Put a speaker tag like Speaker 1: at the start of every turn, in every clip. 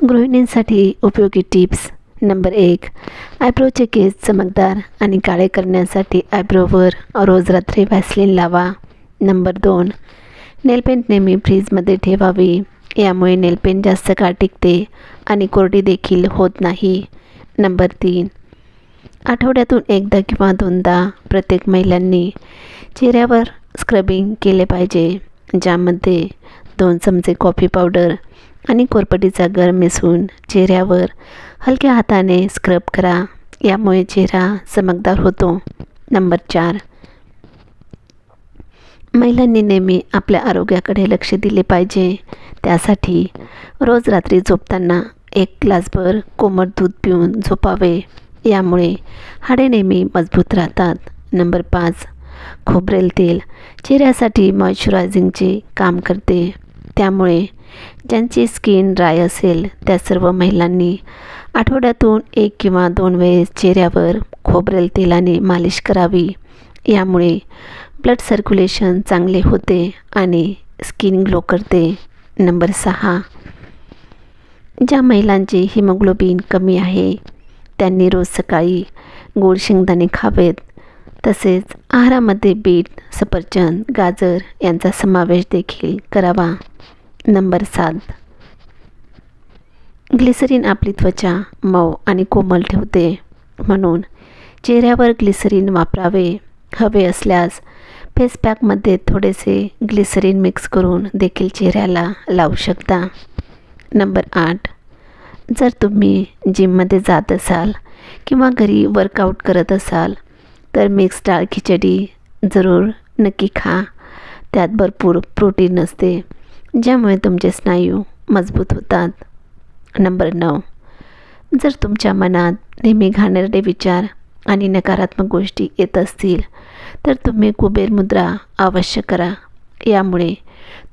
Speaker 1: गृहिणींसाठी उपयोगी tips. Number 1. आयब्रोचे केस चमकदार आणि काळे करण्यासाठी आयब्रोवर रोज रात्री व्हॅसलीन लावा. नंबर 2. नेलपेंट नेहमी फ्रीजमध्ये ठेवावी. यामुळे नेलपेंट जास्त काळ टिकते आणि कोरडी देखील होत नाही. नंबर 3. आठवड्यातून एकदा किंवा दोनदा प्रत्येक महिलांनी चेहऱ्यावर स्क्रबिंग केले पाहिजे, ज्यामध्ये 2 चमचे कॉफी पावडर आणि कोरपडीचा गर मिसळून चेहऱ्यावर हलक्या हाताने स्क्रब करा. यामुळे चेहरा चमकदार होतो. नंबर 4. महिलांनी नेहमी आपल्या आरोग्याकडे लक्ष दिले पाहिजे. त्यासाठी रोज रात्री झोपताना 1 ग्लासभर कोमट दूध पिऊन झोपावे. यामुळे हाडे नेहमी मजबूत राहतात. नंबर 5. खोबरेल तेल चेहऱ्यासाठी मॉइश्चरायझिंगचे काम करते. त्यामुळे ज्यांची स्किन ड्राय असेल त्या सर्व महिलांनी आठवड्यातून 1 किंवा 2 वेळेस चेहऱ्यावर खोबरेल तेलाने मालिश करावी. यामुळे ब्लड सर्क्युलेशन चांगले होते आणि स्किन ग्लो करते. नंबर 6. ज्या महिलांचे हिमोग्लोबिन कमी आहे त्यांनी रोज सकाळी गोड शेंगदाणे खावेत. तसेच आहारामध्ये बीट, सफरचंद, गाजर यांचा समावेश देखील करावा. नंबर 7. ग्लिसरीन आपली त्वचा मऊ आणि कोमल ठेवते, म्हणून चेहऱ्यावर ग्लिसरीन वापरावे. हवे असल्यास फेस पॅकमध्ये थोडेसे ग्लिसरीन मिक्स करून देखील चेहऱ्याला लावू शकता. नंबर 8. जर तुम्ही जिममध्ये जात असाल किंवा घरी वर्कआउट करत असाल तर मिक्स डाळ खिचडी जरूर नक्की खा. त्यात भरपूर प्रोटीन असते, ज्यामुळे तुमचे स्नायू मजबूत होतात. नंबर 9. जर तुमच्या मनात नेहमी घाणेरडे विचार आणि नकारात्मक गोष्टी येत असतील तर तुम्ही कुबेर मुद्रा अवश्य करा. यामुळे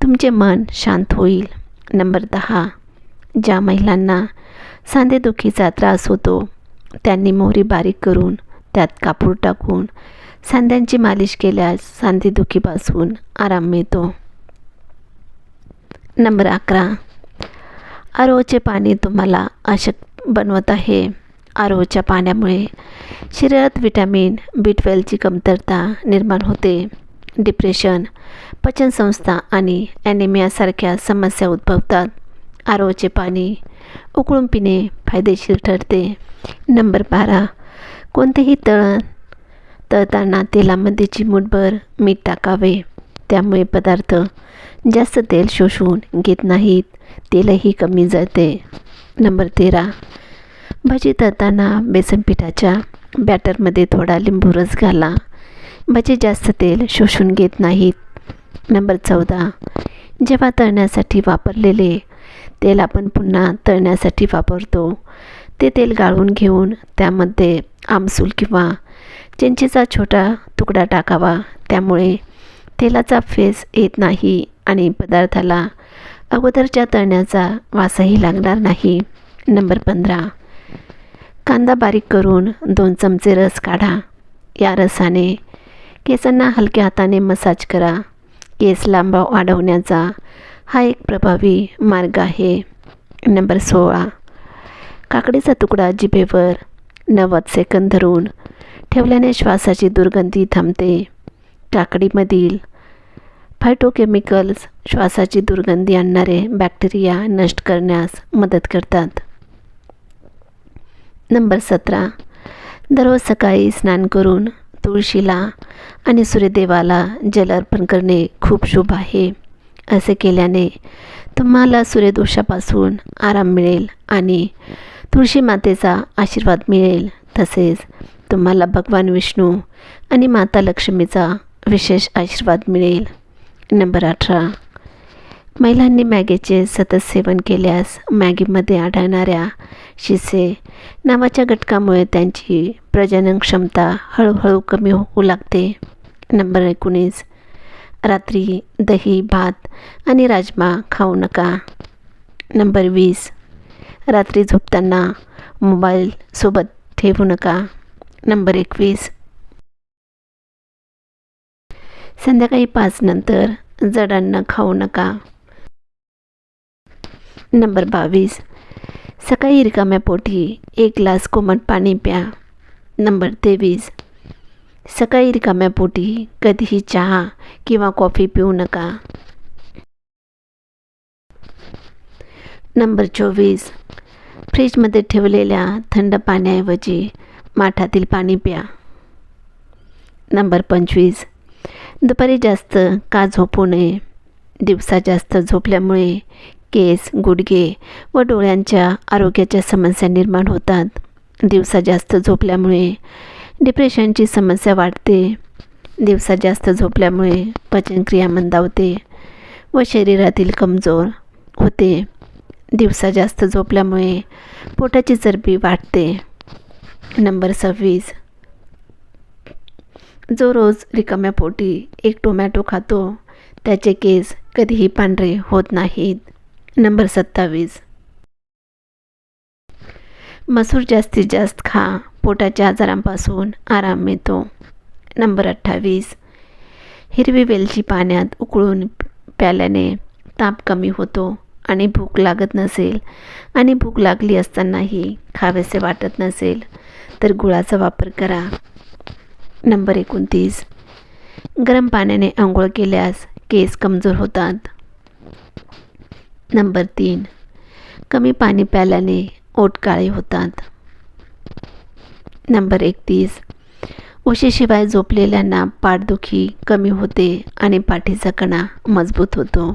Speaker 1: तुमचे मन शांत होईल. नंबर 10. ज्या महिलांना सांधेदुखीचा त्रास होतो त्यांनी मोहरी बारीक करून त्यात कापूर टाकून सांध्यांची मालिश केल्यास सांधेदुखीपासून आराम मिळतो. नंबर 11. आरोचे पाणी तुम्हाला अशक्त बनवत आहे. आरोच्या पाण्यामुळे शरीरात व्हिटॅमिन B12ची कमतरता निर्माण होते. डिप्रेशन, पचनसंस्था आणि ॲनिमियासारख्या समस्या उद्भवतात. आरोचे पाणी उकळून पिणे फायदेशीर ठरते. नंबर 12. कोणतेही तळताना तेलामध्ये चिमूटभर मीठ टाकावे. त्यामुळे पदार्थ जास्त तेल शोषून घेत नाहीत, तेलही कमी जाते. नंबर 13. भजी तळताना बेसन पिठाच्या बॅटरमध्ये थोडा लिंबू रस घाला. भजी जास्त तेल शोषून घेत नाहीत. नंबर 14. जेव्हा तळण्यासाठी वापरलेले तेल आपण पुन्हा तळण्यासाठी वापरतो ते तेल गाळून घेऊन त्यामध्ये आमसूल किंवा चिंचेचा छोटा तुकडा टाकावा. त्यामुळे तेलाचा फेस येत नाही आणि पदार्थाला अगोदरच्या तळण्याचा वासही लागणार नाही. नंबर 15. कांदा बारीक करून 2 चमचे रस काढा. या रसाने केसांना हलक्या हाताने मसाज करा. केस लांब वाढवण्याचा हा एक प्रभावी मार्ग आहे. नंबर 16. काकडीचा तुकडा जिभेवर 90 सेकंद धरून ठेवल्याने श्वासाची दुर्गंधी थांबते. काकडीमधील फायटोकेमिकल्स श्वासाची दुर्गंधी आणणारे बॅक्टेरिया नष्ट करण्यास मदत करतात. नंबर 17. दररोज सकाळी स्नान करून तुळशीला आणि सूर्यदेवाला जल अर्पण करणे खूप शुभ आहे. असे केल्याने तुम्हाला सूर्यदोषापासून आराम मिळेल आणि तुळशी मातेचा आशीर्वाद मिळेल. तसेच तुम्हाला भगवान विष्णू आणि माता लक्ष्मीचा विशेष आशीर्वाद मिळेल. नंबर 18. महिलांनी मॅगीचे सतत सेवन केल्यास मॅगीमध्ये आढळणाऱ्या शिसे नावाच्या घटकामुळे त्यांची प्रजनन क्षमता हळूहळू कमी होऊ लागते. नंबर 19. रात्री दही, भात आणि राजमा खाऊ नका. नंबर 20. रात्री झोपताना मोबाईल सोबत ठेवू नका. नंबर 21. संध्याकाळी 5 नंतर जड अन्न खाऊ नका. नंबर 22. सकाळी रिकाम्या पोटी 1 ग्लास कोमट पाणी प्या. नंबर 23. सकाळी रिकाम्या पोटी कधीही चहा किंवा कॉफी पिऊ नका. नंबर 24. फ्रीजमध्ये ठेवलेल्या थंड पाण्याऐवजी माठातील पाणी प्या. नंबर 25. दुपारी जास्त का झोपू नये? दिवसा जास्त झोपल्यामुळे केस, गुडघे व डोळ्यांच्या आरोग्याच्या समस्या निर्माण होतात. दिवसा जास्त झोपल्यामुळे डिप्रेशनची समस्या वाढते. दिवसा जास्त झोपल्यामुळे पचनक्रिया मंदावते व शरीरातील कमजोर होते. दिवसा जास्त झोपल्यामुळे पोटाची चरबी वाढते. नंबर 26. जो रोज रिकाम्या पोटी 1 टोमॅटो खातो त्याचे केस कधीही पांढरे होत नाहीत. नंबर 27. मसूर जास्तीत जास्त खा, पोटाच्या आजारांपासून आराम मिळतो. नंबर 28. हिरवी वेलची पाण्यात उकळून प्यायल्याने ताप कमी होतो आणि भूक लागत नसेल आणि भूक लागली असतानाही खावेसे वाटत नसेल तर गुळाचा वापर करा. नंबर 29. गरम पाण्याने आंघोळ केल्यास केस कमजोर होतात. नंबर 3. कमी पाणी प्यायल्याने ओठ काळे होतात. नंबर 31. उशीशिवाय झोपलेल्यांना पाठदुखी कमी होते आणि पाठीचा कणा मजबूत होतो.